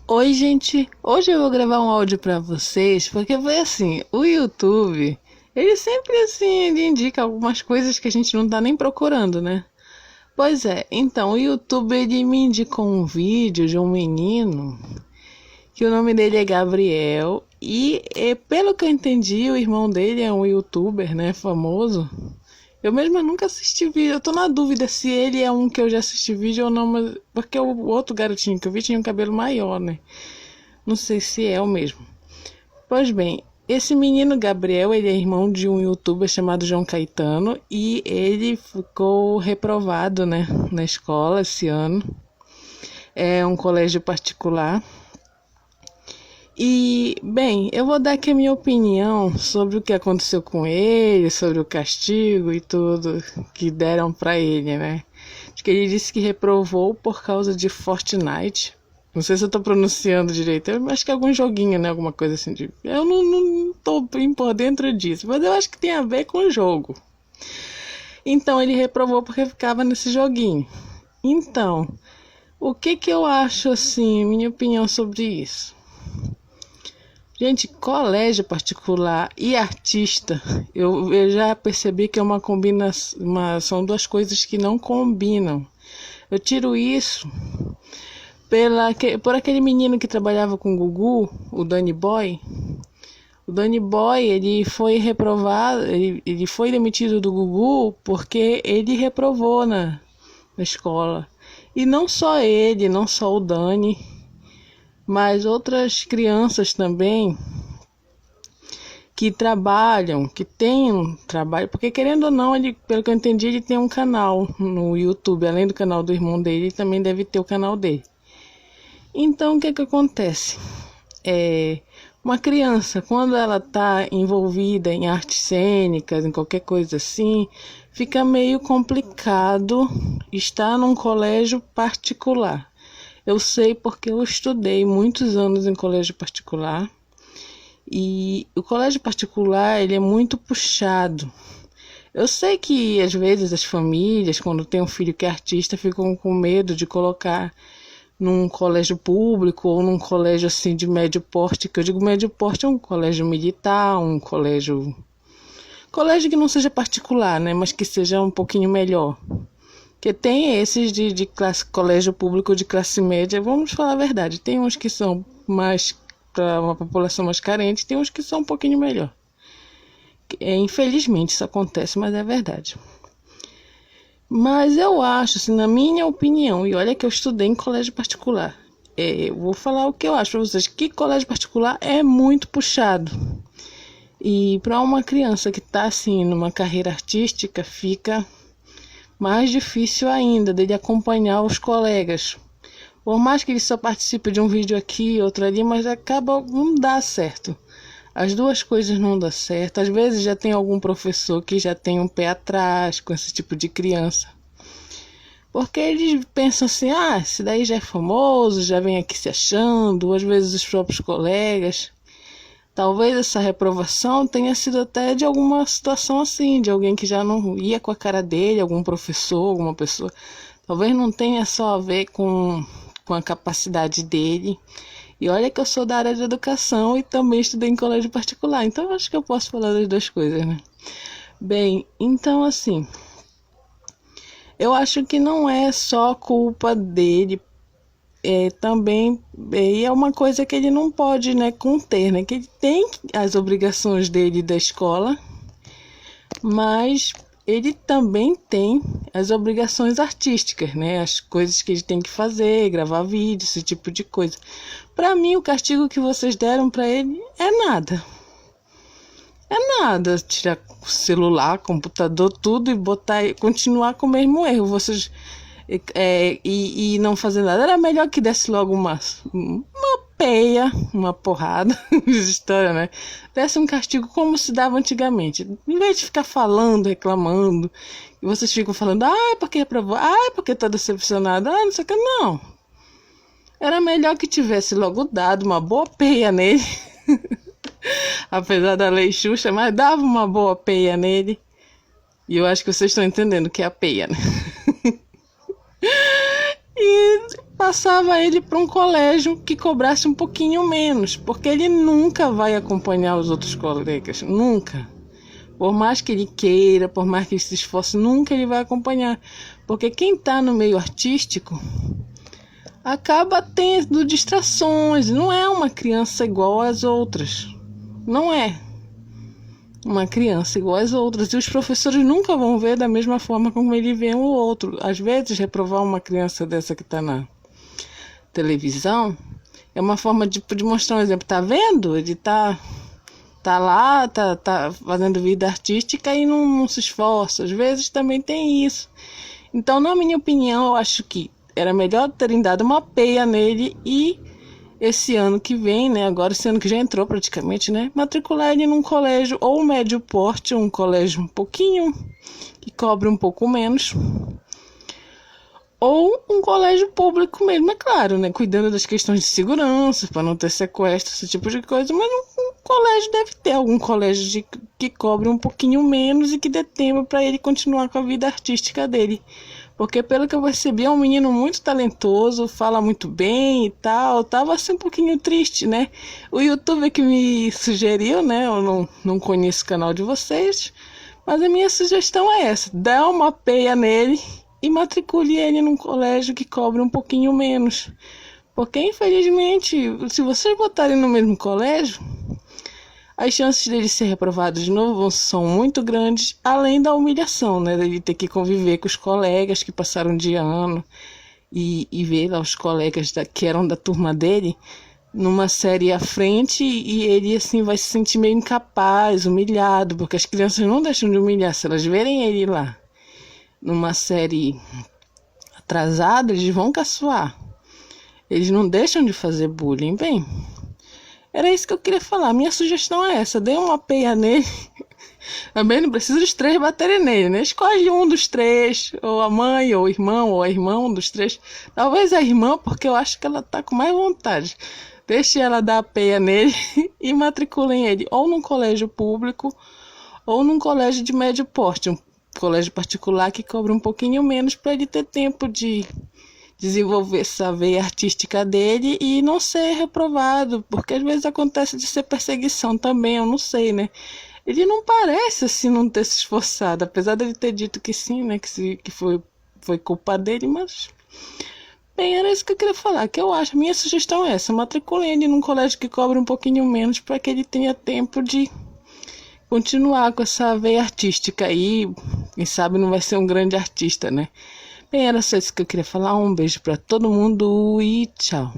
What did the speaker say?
Oi, gente. Hoje eu vou gravar um áudio pra vocês, porque foi assim, o YouTube, ele sempre assim, ele indica algumas coisas que a gente não tá nem procurando, né? Pois é, então o YouTube ele me indicou um vídeo de um menino que o nome dele é Gabriel e pelo que eu entendi, o irmão dele é um YouTuber, né, famoso. Eu mesma nunca assisti vídeo, eu tô na dúvida se ele é um que eu já assisti vídeo ou não, mas porque o outro garotinho que eu vi tinha um cabelo maior, né? Não sei se é o mesmo. Pois bem, esse menino Gabriel, ele é irmão de um youtuber chamado João Caetano e ele ficou reprovado, né, na escola esse ano. É um colégio particular. E, bem, eu vou dar aqui a minha opinião sobre o que aconteceu com ele, sobre o castigo e tudo que deram pra ele, né? Acho que ele disse que reprovou por causa de Fortnite. Não sei se eu tô pronunciando direito. Eu acho que é algum joguinho, né? Alguma coisa assim. Eu não tô por dentro disso. Mas eu acho que tem a ver com o jogo. Então ele reprovou porque ficava nesse joguinho. Então, o que eu acho assim? Minha opinião sobre isso. Gente, colégio particular e artista, eu já percebi que é uma combinação, são duas coisas que não combinam. Eu tiro isso por aquele menino que trabalhava com o Gugu, o Danny Boy. O Danny Boy, ele foi reprovado, ele foi demitido do Gugu porque ele reprovou na escola. E não só ele, não só o Danny, mas outras crianças também que trabalham, que têm um trabalho, porque querendo ou não, ele, pelo que eu entendi, ele tem um canal no YouTube, além do canal do irmão dele, ele também deve ter o canal dele. Então, o que acontece? Uma criança, quando ela está envolvida em artes cênicas, em qualquer coisa assim, fica meio complicado estar num colégio particular. Eu sei porque eu estudei muitos anos em colégio particular. E o colégio particular, ele é muito puxado. Eu sei que às vezes as famílias, quando tem um filho que é artista, ficam com medo de colocar num colégio público ou num colégio assim de médio porte, que eu digo médio porte é um colégio militar, um colégio que não seja particular, né, mas que seja um pouquinho melhor. Porque tem esses de classe, colégio público de classe média, vamos falar a verdade, tem uns que são mais para uma população mais carente, tem uns que são um pouquinho melhor. Infelizmente isso acontece, mas é verdade. Mas eu acho, assim, na minha opinião, e olha que eu estudei em colégio particular, eu vou falar o que eu acho para vocês, que colégio particular é muito puxado. E para uma criança que está assim numa carreira artística, fica mais difícil ainda dele acompanhar os colegas. Por mais que ele só participe de um vídeo aqui, outro ali, mas acaba não dá certo. As duas coisas não dão certo. Às vezes já tem algum professor que já tem um pé atrás com esse tipo de criança. Porque eles pensam assim, esse daí já é famoso, já vem aqui se achando, ou às vezes os próprios colegas. Talvez essa reprovação tenha sido até de alguma situação assim, de alguém que já não ia com a cara dele, algum professor, alguma pessoa. Talvez não tenha só a ver com a capacidade dele. E olha que eu sou da área de educação e também estudei em colégio particular, então eu acho que eu posso falar das duas coisas, né? Bem, então assim, eu acho que não é só culpa dele, também é uma coisa que ele não pode, né, conter, né? Que ele tem as obrigações dele da escola, mas ele também tem as obrigações artísticas, né? As coisas que ele tem que fazer, gravar vídeo, esse tipo de coisa. Para mim, o castigo que vocês deram para ele é nada. É nada. Tirar o celular, computador, tudo e botar, continuar com o mesmo erro. Vocês e não fazer nada. Era melhor que desse logo uma peia, uma porrada, história, né? Desse um castigo como se dava antigamente. Em vez de ficar falando, reclamando, e vocês ficam falando, porque reprovou, porque tá decepcionado, não sei o que, não. Era melhor que tivesse logo dado uma boa peia nele, apesar da lei Xuxa, mas dava uma boa peia nele. E eu acho que vocês estão entendendo o que é a peia, né? e passava ele para um colégio que cobrasse um pouquinho menos, porque ele nunca vai acompanhar os outros colegas, nunca. Por mais que ele queira, por mais que ele se esforce, nunca ele vai acompanhar. Porque quem está no meio artístico acaba tendo distrações, não é uma criança igual às outras, não é uma criança igual às outras, e os professores nunca vão ver da mesma forma como ele vê o outro. Às vezes, reprovar uma criança dessa que está na televisão é uma forma de mostrar um exemplo. Tá vendo? Ele tá lá, tá fazendo vida artística e não se esforça. Às vezes também tem isso. Então, na minha opinião, eu acho que era melhor terem dado uma peia nele e esse ano que vem, né, agora esse ano que já entrou praticamente, né, matricular ele num colégio ou médio porte, um colégio um pouquinho, que cobre um pouco menos, ou um colégio público mesmo, é claro, né, cuidando das questões de segurança, para não ter sequestro, esse tipo de coisa, mas um colégio deve ter algum colégio que cobre um pouquinho menos e que dê tempo para ele continuar com a vida artística dele. Porque pelo que eu percebi, é um menino muito talentoso, fala muito bem e tal. Tava assim um pouquinho triste, né? O youtuber que me sugeriu, né? Eu não conheço o canal de vocês, mas a minha sugestão é essa: dá uma peia nele e matricule ele num colégio que cobre um pouquinho menos. Porque, infelizmente, se vocês botarem no mesmo colégio, as chances dele ser reprovado de novo são muito grandes, além da humilhação, né? Dele ter que conviver com os colegas que passaram de ano e ver lá os colegas que eram da turma dele numa série à frente, e ele assim vai se sentir meio incapaz, humilhado, porque as crianças não deixam de humilhar. Se elas verem ele lá numa série atrasada, eles vão caçoar. Eles não deixam de fazer bullying, bem. Era isso que eu queria falar. Minha sugestão é essa: dê uma peia nele. Também não precisa dos três baterem nele, né? Escolhe um dos três, ou a mãe, ou o irmão, ou a irmã, um dos três. Talvez a irmã, porque eu acho que ela tá com mais vontade. Deixe ela dar a peia nele e matriculem ele ou num colégio público ou num colégio de médio porte, um colégio particular que cobra um pouquinho menos, para ele ter tempo de desenvolver essa veia artística dele e não ser reprovado, porque às vezes acontece de ser perseguição também, eu não sei, né? Ele não parece assim não ter se esforçado, apesar dele ter dito que sim, né, que foi culpa dele, mas bem, era isso que eu queria falar, que eu acho, minha sugestão é essa: matricule ele num colégio que cobra um pouquinho menos, para que ele tenha tempo de continuar com essa veia artística aí. Quem sabe não vai ser um grande artista, né? Bem, era só isso que eu queria falar. Um beijo para todo mundo e tchau.